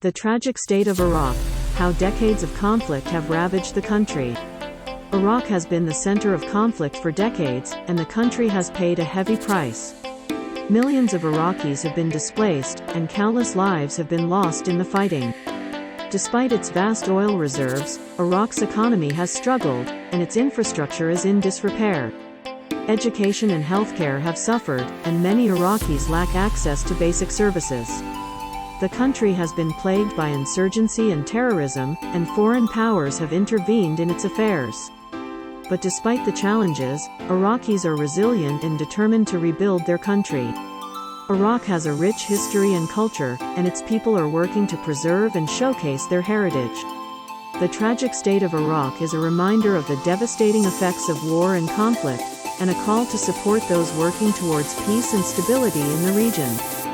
The tragic state of Iraq. How decades of conflict have ravaged the country. Iraq has been the center of conflict for decades, and the country has paid a heavy price. Millions of Iraqis have been displaced, and countless lives have been lost in the fighting. Despite its vast oil reserves, Iraq's economy has struggled, and its infrastructure is in disrepair. Education and healthcare have suffered, and many Iraqis lack access to basic services. The country has been plagued by insurgency and terrorism, and foreign powers have intervened in its affairs. But despite the challenges, Iraqis are resilient and determined to rebuild their country. Iraq has a rich history and culture, and its people are working to preserve and showcase their heritage. The tragic state of Iraq is a reminder of the devastating effects of war and conflict, and a call to support those working towards peace and stability in the region.